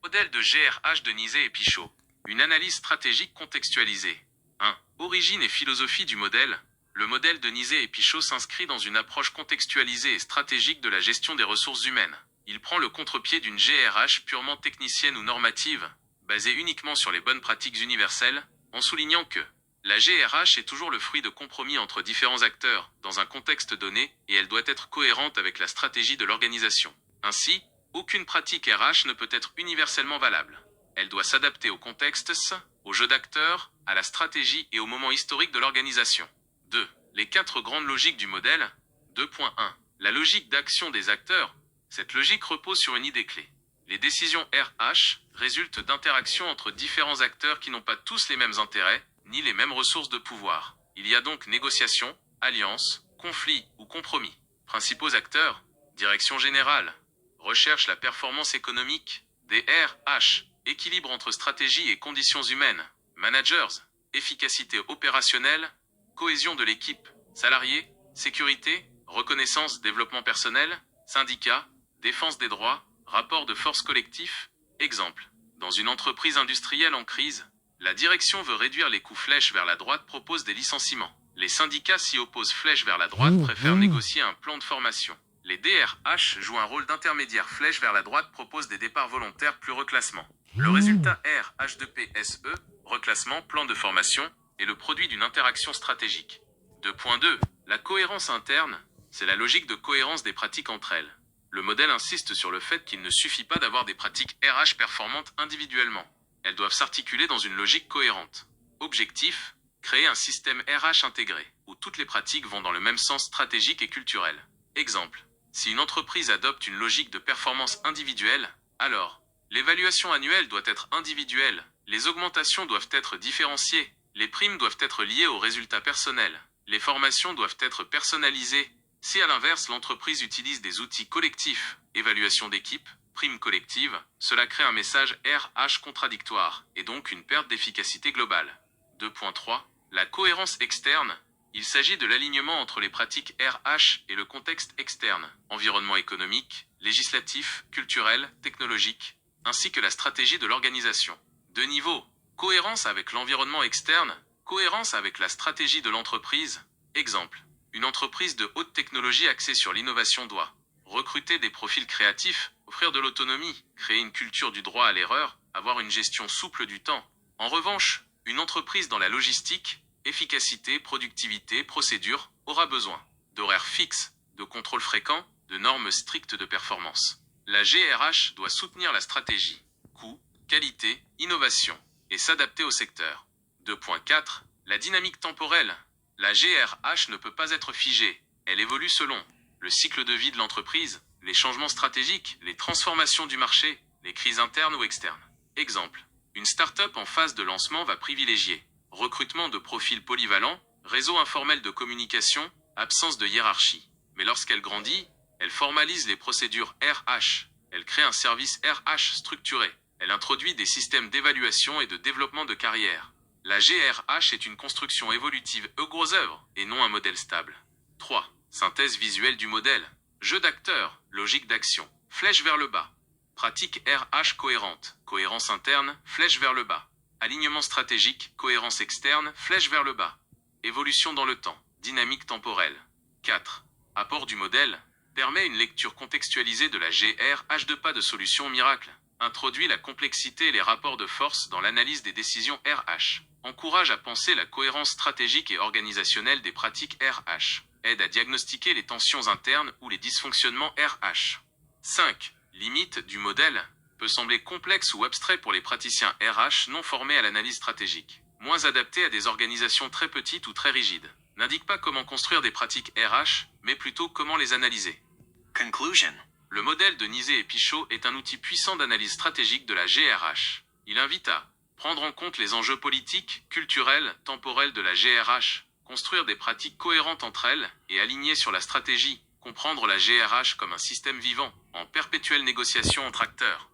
Modèle de GRH de Nizet et Pichot. Une analyse stratégique contextualisée. 1. Origine et philosophie du modèle. Le modèle de Nizet et Pichot s'inscrit dans une approche contextualisée et stratégique de la gestion des ressources humaines. Il prend le contre-pied d'une GRH purement technicienne ou normative, basée uniquement sur les bonnes pratiques universelles, en soulignant que la GRH est toujours le fruit de compromis entre différents acteurs, dans un contexte donné, et elle doit être cohérente avec la stratégie de l'organisation. Ainsi, aucune pratique RH ne peut être universellement valable. Elle doit s'adapter au contexte, au jeu d'acteurs, à la stratégie et au moment historique de l'organisation. 2. Les 4 grandes logiques du modèle. 2.1. La logique d'action des acteurs. Cette logique repose sur une idée clé. Les décisions RH résultent d'interactions entre différents acteurs qui n'ont pas tous les mêmes intérêts, ni les mêmes ressources de pouvoir. Il y a donc négociation, alliance, conflit ou compromis. Principaux acteurs, direction générale, recherche la performance économique, DRH, équilibre entre stratégie et conditions humaines, managers, efficacité opérationnelle, cohésion de l'équipe, salariés, sécurité, reconnaissance, développement personnel, syndicats, défense des droits, rapport de force collectif. Exemple. Dans une entreprise industrielle en crise, la direction veut réduire les coûts, flèche vers la droite propose des licenciements. Les syndicats s'y opposent, flèche vers la droite préfèrent négocier un plan de formation. Les DRH jouent un rôle d'intermédiaire, flèche vers la droite propose des départs volontaires plus reclassement. Le résultat RH2PSE, reclassement, plan de formation, est le produit d'une interaction stratégique. 2.2. La cohérence interne, c'est la logique de cohérence des pratiques entre elles. Le modèle insiste sur le fait qu'il ne suffit pas d'avoir des pratiques RH performantes individuellement. Elles doivent s'articuler dans une logique cohérente. Objectif, créer un système RH intégré, où toutes les pratiques vont dans le même sens stratégique et culturel. Exemple. Si une entreprise adopte une logique de performance individuelle, alors, l'évaluation annuelle doit être individuelle, les augmentations doivent être différenciées, les primes doivent être liées aux résultats personnels, les formations doivent être personnalisées. Si à l'inverse l'entreprise utilise des outils collectifs, évaluation d'équipe, prime collective, cela crée un message RH contradictoire, et donc une perte d'efficacité globale. 2.3. La cohérence externe. Il s'agit de l'alignement entre les pratiques RH et le contexte externe, environnement économique, législatif, culturel, technologique, ainsi que la stratégie de l'organisation. 2 niveaux. Cohérence avec l'environnement externe, cohérence avec la stratégie de l'entreprise. Exemple. Une entreprise de haute technologie axée sur l'innovation doit recruter des profils créatifs, offrir de l'autonomie, créer une culture du droit à l'erreur, avoir une gestion souple du temps. En revanche, une entreprise dans la logistique, efficacité, productivité, procédure, aura besoin d'horaires fixes, de contrôles fréquents, de normes strictes de performance. La GRH doit soutenir la stratégie, coût, qualité, innovation, et s'adapter au secteur. 2.4. La dynamique temporelle. La GRH ne peut pas être figée, elle évolue selon le cycle de vie de l'entreprise, les changements stratégiques, les transformations du marché, les crises internes ou externes. Exemple. Une start-up en phase de lancement va privilégier recrutement de profils polyvalents, réseau informel de communication, absence de hiérarchie. Mais lorsqu'elle grandit, elle formalise les procédures RH, elle crée un service RH structuré, elle introduit des systèmes d'évaluation et de développement de carrière. La GRH est une construction évolutive gros œuvre et non un modèle stable. 3. Synthèse visuelle du modèle. Jeu d'acteurs, logique d'action, flèche vers le bas. Pratique RH cohérente, cohérence interne, flèche vers le bas. Alignement stratégique, cohérence externe, flèche vers le bas. Évolution dans le temps, dynamique temporelle. 4. Apport du modèle. Permet une lecture contextualisée de la GRH, de pas de solution miracle. Introduit la complexité et les rapports de force dans l'analyse des décisions RH. Encourage à penser la cohérence stratégique et organisationnelle des pratiques RH. Aide à diagnostiquer les tensions internes ou les dysfonctionnements RH. 5. Limite du modèle. Peut sembler complexe ou abstrait pour les praticiens RH non formés à l'analyse stratégique. Moins adapté à des organisations très petites ou très rigides. N'indique pas comment construire des pratiques RH, mais plutôt comment les analyser. Conclusion. Le modèle de Nizet et Pichot est un outil puissant d'analyse stratégique de la GRH. Il invite à prendre en compte les enjeux politiques, culturels, temporels de la GRH, construire des pratiques cohérentes entre elles et alignées sur la stratégie, comprendre la GRH comme un système vivant, en perpétuelle négociation entre acteurs.